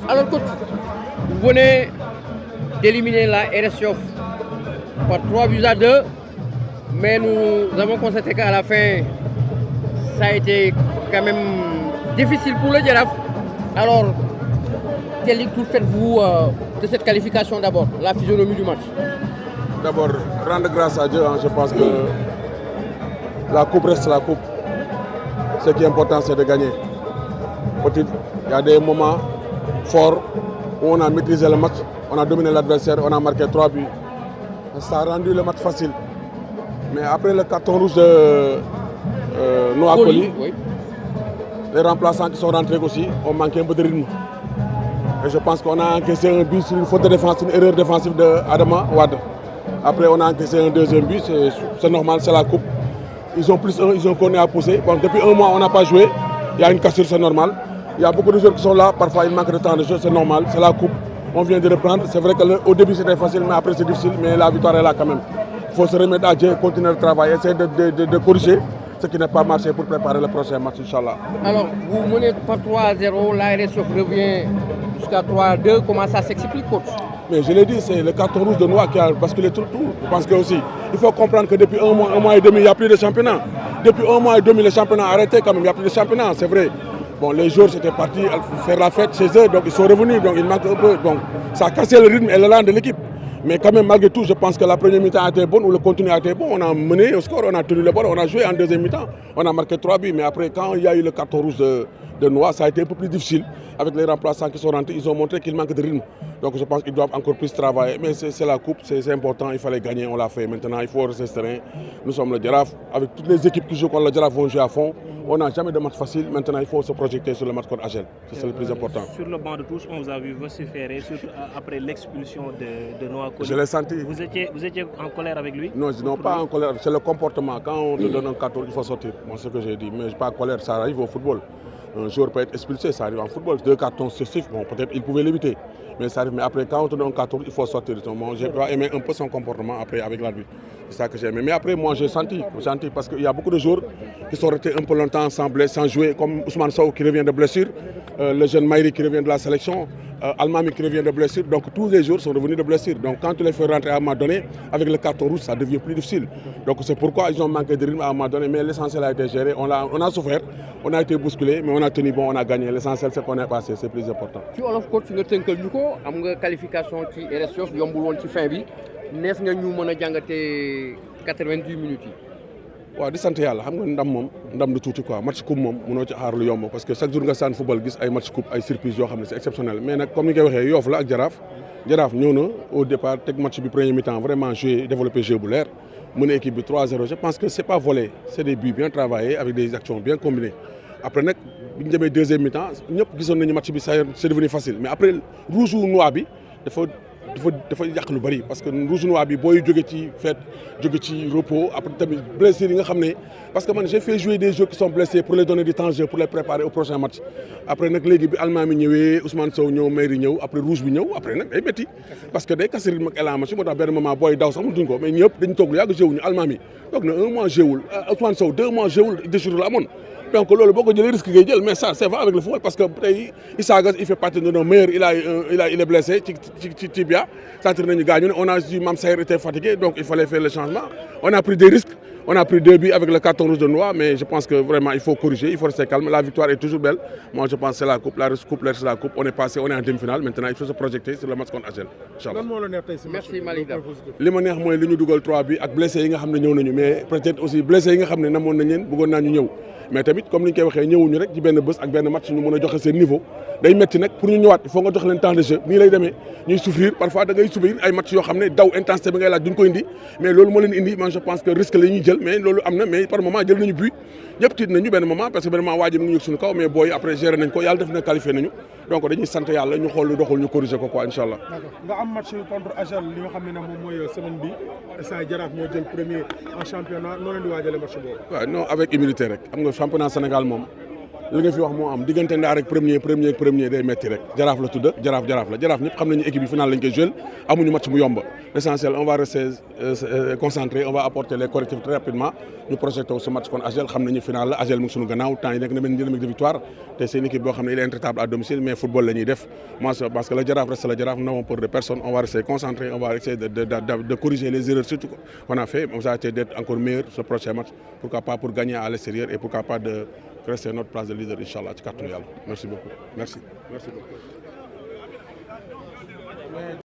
Alors coach, vous venez d'éliminer la RS Yoff par 3-2, mais nous avons constaté qu'à la fin, ça a été quand même difficile pour le Jaraaf. Alors, quelle lecture faites-vous de cette qualification d'abord, la physionomie du match? D'abord, rendre grâce à Dieu, je pense que la coupe reste la coupe. Ce qui est important, c'est de gagner. Peut-être, il y a des moments forts où on a maîtrisé le match, on a dominé l'adversaire, on a marqué 3 buts. Ça a rendu le match facile. Mais après le carton rouge de Noah Coly, oui, les remplaçants qui sont rentrés aussi ont manqué un peu de rythme. Et je pense qu'on a encaissé un but sur une faute de défense, une erreur défensive d'Adama Wade. Après, on a encaissé un deuxième but, c'est normal, c'est la coupe. Ils ont plus un, ils ont connu à pousser. Bon, depuis un mois, on n'a pas joué. Il y a une cassure, c'est normal. Il y a beaucoup de joueurs qui sont là, parfois il manque de temps de jeu, c'est normal, c'est la coupe. On vient de reprendre. C'est vrai qu'au début c'était facile, mais après c'est difficile, mais la victoire est là quand même. Il faut se remettre à Dieu, continuer le travail, essayer de corriger ce qui n'a pas marché pour préparer le prochain match, Inch'Allah. Alors, vous menez par 3-0, la RS Yoff revient jusqu'à 3-2. Comment ça s'explique, coach? Mais je l'ai dit, c'est le carton rouge de Noah qui a basculé tout. Je pense que aussi, il faut comprendre que depuis un mois et demi, il n'y a plus de championnat. Depuis un mois et demi, le championnat a arrêté quand même, il n'y a plus de championnat, c'est vrai. Bon, les joueurs étaient partis faire la fête chez eux, donc ils sont revenus, donc il manque un peu. Donc ça a cassé le rythme et l'élan de l'équipe. Mais quand même, malgré tout, je pense que la première mi-temps a été bonne, ou le contenu a été bon. On a mené au score, on a tenu le ballon, on a joué en deuxième mi-temps. On a marqué 3 buts, mais après, quand il y a eu le carton rouge de Noah, ça a été un peu plus difficile. Avec les remplaçants qui sont rentrés, ils ont montré qu'il manque de rythme. Donc je pense qu'ils doivent encore plus travailler. Mais c'est la coupe, c'est important, il fallait gagner, on l'a fait. Maintenant, il faut rester serein. Nous sommes le Jaraaf. Avec toutes les équipes qui jouent contre le Jaraaf vont jouer à fond. On n'a jamais de match facile. Maintenant, il faut se projeter sur le match contre Agel. C'est le plus important. Sur le banc de touche, on vous a vu vociférer, surtout après l'expulsion de Noah Coly. Je l'ai senti. Vous étiez en colère avec lui? Non, pas en colère. C'est le comportement. Quand on te donne un carton, il faut sortir. Moi, c'est ce que j'ai dit. Mais je suis pas en colère, ça arrive au football. Un joueur peut être expulsé, ça arrive en football. 2 cartons successifs, bon, peut-être il pouvait l'éviter. Mais ça arrive. Mais après, quand on te donne un carton, il faut sortir. J'ai aimé un peu son comportement après avec l'arbitre. C'est ça que j'ai aimé. Mais après, moi, j'ai senti parce qu'il y a beaucoup de joueurs qui sont restés un peu longtemps sans jouer, comme Ousmane Sow qui revient de blessure, le jeune Maïri qui revient de la sélection, Almami qui revient de blessure. Donc tous les joueurs sont revenus de blessure. Donc quand tu les fais rentrer à un moment donné, avec le carton rouge, ça devient plus difficile. Donc c'est pourquoi ils ont manqué de rythme à un moment donné. Mais l'essentiel a été géré. On a souffert, on a été bousculé, mais on a tenu bon, on a gagné. L'essentiel c'est qu'on est passé, c'est plus important. Tu olof coach nga tënkal ñu ko am nga qualification ci RS Yoff yombul woon ci fin bi nees nga ñu mën a jàngatee 90 minutes yi. waaw di sant yàlla xam nga ndam du tuuti quoi match coupe moom mënoo ci xaar lu yomb parce que chaque jour nga saan football gis ay match coupe ay surprise yoo xam ne c'est exceptionnel mais nag comme ni nga koy waxee Yoff la ak Jaraaf ñëw na au départ teg match bi premier mi-temps vraiment joué développé jeu bu leer mën a équipe bi 3-0 je pense que c'est pas volé c'est des buts bien travaillés avec des actions bien combinées après nag bi ñu demee deuxième mi-temps ñëpp gisoon nañu match bi c'est devenu facile mais après rouge ou noir bi dafa yàq lu bari parce que rouge noir bi booy jóge ci fête jóge ci repos après tamit blessures yi nga xam ne parce que man j'ai fait jouer des joueurs qui sont blessés pour les donner du temps de jeu pour les préparer au prochain match après nag léegi bi Almami ñëwee Ousmane Sow ñëw Mayri ñëw après rouge bi ñëw après nag day métti parce que day kase rythme ak élan match moo tax benn moment booy daw sax mënatuñ ko mais ñëpp dañu toog lu yàgg jéewuñu Almami toog na 1 mois jéewul Ousmane Sow 2 mois jéewul déchirure la amoon donc loolu boo ko jëlee risque ngay jël mais ça c'est vrai avec le football parce que tey Issa Gass il fait partie de nos meilleurs il est blessé ci tibia sentir nañu gaañu ne on a vu Mame Sayer était fatigué donc il fallait faire le changement on a pris des risques on a pris 2 buts avec le carton rouge de Noah mais je pense que vraiment il faut corriger il faut rester calme la victoire est toujours belle moi je pense que c'est la coupe c'est la coupe on est passé on est en demi-finale maintenant il faut se projeter sur le match contre Agel inchallah. Merci Malick Daf. li ma neex mooy li ñu dugal 3 buts ak blessés yi nga xam ne ñëw nañu mais peut-être aussi blessés yi nga xam ne namoon nañ leen bëggoon naa ñu ñëw mais tamit comme ni ñu koy waxee ñëwuñu rek ci benn bés ak benn match ñu mën a joxe seen niveau day métti nag pour ñu ñëwaat il faut nga jox leen temps de jeu nii lay demee ñuy souffrir parfois da ngay subir ay match yoo xam ne daw intensité bi ngay laaj duñ ko indi mais loolu moo leen indi man je pense que risque la ñuy jël mais loolu am na mais par moment jël nañu but ñëpp tiit nañu benn moment parce que benn moment waa ji mu ngi yëg suñu kaw mais booy après gérer nañ ko yàlla def na qualifié nañu donc dañuy sant yàlla ñu xool lu doxul ñu corriger ko quoi inchallah. D'accord nga am match contre Agel li nga xam ne moom mooy semaine bi instant Jaraaf moo jël premier en championnat noo leen di waajalee match boobu. waaw non avec humilité rek xam nga championnat Sénégal moom li nga fi wax moo am diggante Ndaar ak premier day metti rek jaraaf la tudd jaraaf la jaraaf ñëpp xam nañu équipe yi final lañ koy jouer amuñu match mu yomb l'essentiel on va rester concentré on va apporter les correctifs très rapidement ñu projeté wu ce match kon AGEL xam nañu final la AGEL mu ngi suñu gannaaw temps yi nekk na benn dynamique de victoire te c'est une équipe boo xam ne il est intraitable à domicile mais football la ñuy def moi parce que la jaraaf reste la jaraaf nous n'avons peur de personne on va rester concentré on va essayer de corriger les erreurs surtout qu'on a fait on va essayer d'être encore meilleur ce prochain match pourquoi pas pour gagner à l'extérieur et pourquoi pas de rester notre place de leader inchallah ci kàttanu Yàlla merci beaucoup merci beaucoup